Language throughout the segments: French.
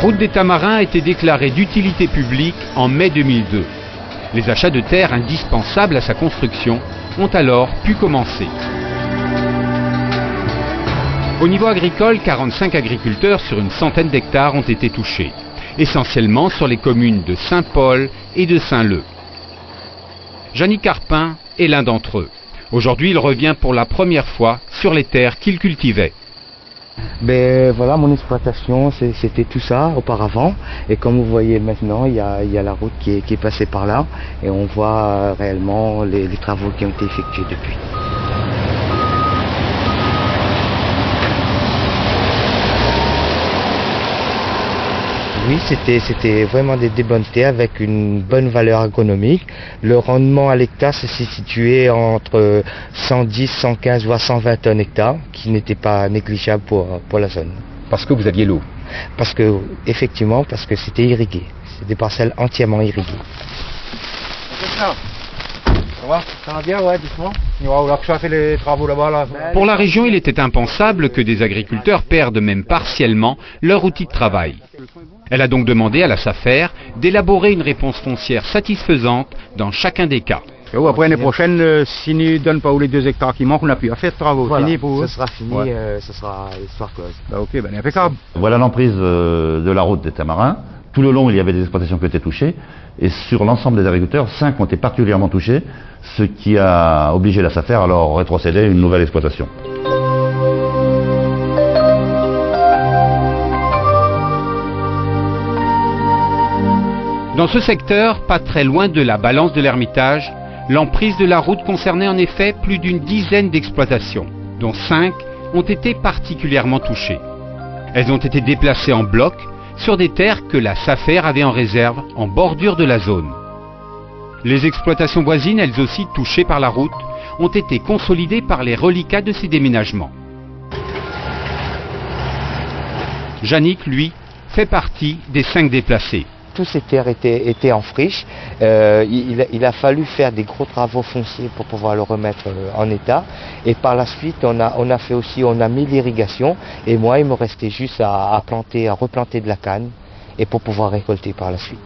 route des Tamarins a été déclarée d'utilité publique en mai 2002. Les achats de terres indispensables à sa construction ont alors pu commencer. Au niveau agricole, 45 agriculteurs sur une centaine d'hectares ont été touchés, essentiellement sur les communes de Saint-Paul et de Saint-Leu. Yannick Carpin est l'un d'entre eux. Aujourd'hui, il revient pour la première fois sur les terres qu'il cultivait. Ben voilà, mon exploitation, c'était tout ça auparavant. Et comme vous voyez maintenant, il y a la route qui est passée par là. Et on voit réellement les travaux qui ont été effectués depuis. Oui, c'était vraiment des bonnes terres avec une bonne valeur agronomique. Le rendement à l'hectare s'est situé entre 110, 115 voire 120 tonnes hectare, qui n'était pas négligeable pour la zone. Parce que vous aviez l'eau? Parce que c'était irrigué. C'est des parcelles entièrement irriguées. Ça va bien, ouais, doucement. Ça fait les travaux là-bas, là. Pour la région, il était impensable que des agriculteurs perdent même partiellement leur outil de travail. Elle a donc demandé à la SAFER d'élaborer une réponse foncière satisfaisante dans chacun des cas. Après l'année prochaine, si nous ne donnent pas les 2 hectares qui manquent, on n'a plus à faire de travaux. Voilà, fini pour eux. Ce sera fini, ouais. Ce sera l'histoire close. Ok, impeccable. Voilà l'emprise de la route des Tamarins. Tout le long, il y avait des exploitations qui étaient touchées. Et sur l'ensemble des agriculteurs, 5 ont été particulièrement touchés, ce qui a obligé la SAFER à leur rétrocéder une nouvelle exploitation. Dans ce secteur, pas très loin de la balance de l'Ermitage, l'emprise de la route concernait en effet plus d'une dizaine d'exploitations, dont 5 ont été particulièrement touchées. Elles ont été déplacées en bloc sur des terres que la SAFER avait en réserve en bordure de la zone. Les exploitations voisines, elles aussi touchées par la route, ont été consolidées par les reliquats de ces déménagements. Yannick, lui, fait partie des 5 déplacés. Toutes ces terres étaient en friche. Il a fallu faire des gros travaux fonciers pour pouvoir le remettre en état. Et par la suite, on a mis l'irrigation. Et moi, il me restait juste à replanter de la canne et pour pouvoir récolter par la suite.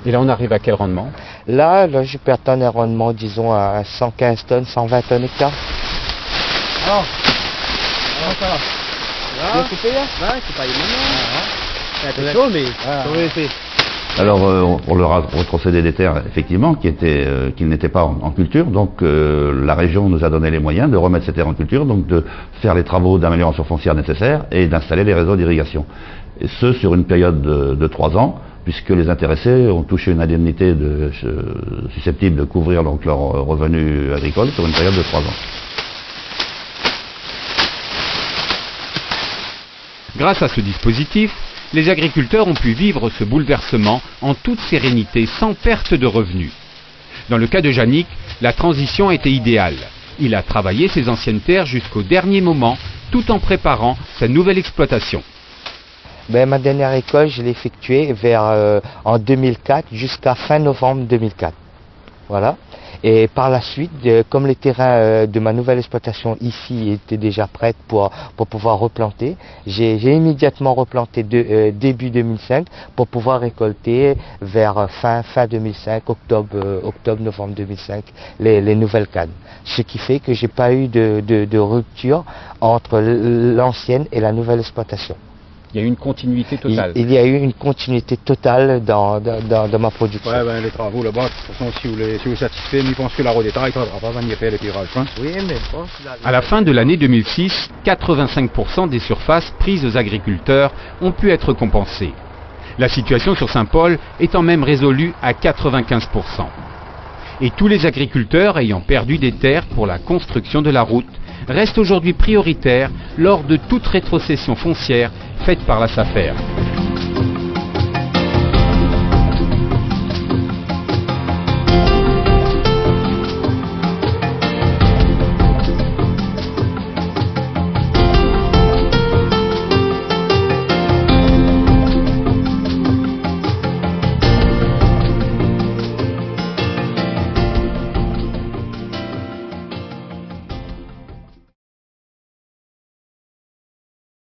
Et là, on arrive à quel rendement? Là, je peux atteindre un rendement, disons, à 115 tonnes, 120 tonnes hectare. Alors, ça va. Bien coupé, là? Ouais, c'est pas énorme. C'est chaud, mais... Alors on leur a retrocédé des terres effectivement qui n'étaient pas en culture, donc la région nous a donné les moyens de remettre ces terres en culture, donc de faire les travaux d'amélioration foncière nécessaires et d'installer les réseaux d'irrigation. Et ce sur une période de 3 ans, puisque les intéressés ont touché une indemnité susceptible de couvrir donc leurs revenus agricoles sur une période de 3 ans. Grâce à ce dispositif, les agriculteurs ont pu vivre ce bouleversement en toute sérénité, sans perte de revenus. Dans le cas de Yannick, la transition a été idéale. Il a travaillé ses anciennes terres jusqu'au dernier moment, tout en préparant sa nouvelle exploitation. Ma dernière récolte, je l'ai effectuée en 2004 jusqu'à fin novembre 2004. Voilà. Et par la suite, comme les terrains de ma nouvelle exploitation ici étaient déjà prêts pour pouvoir replanter, j'ai immédiatement replanté début 2005 pour pouvoir récolter vers fin 2005, octobre-novembre 2005, les nouvelles cannes. Ce qui fait que j'ai pas eu de rupture entre l'ancienne et la nouvelle exploitation. Il y a eu une continuité totale. Il y a eu une continuité totale dans ma production. Ouais, les travaux là-bas, de toute façon, si vous êtes satisfait, je pense que la route est taille, il ne faudra pas venir faire les tirages. Oui, mais bon, à la fin de l'année 2006, 85% des surfaces prises aux agriculteurs ont pu être compensées. La situation sur Saint-Paul étant même résolue à 95%. Et tous les agriculteurs ayant perdu des terres pour la construction de la route restent aujourd'hui prioritaires lors de toute rétrocession foncière faite par la SAFER.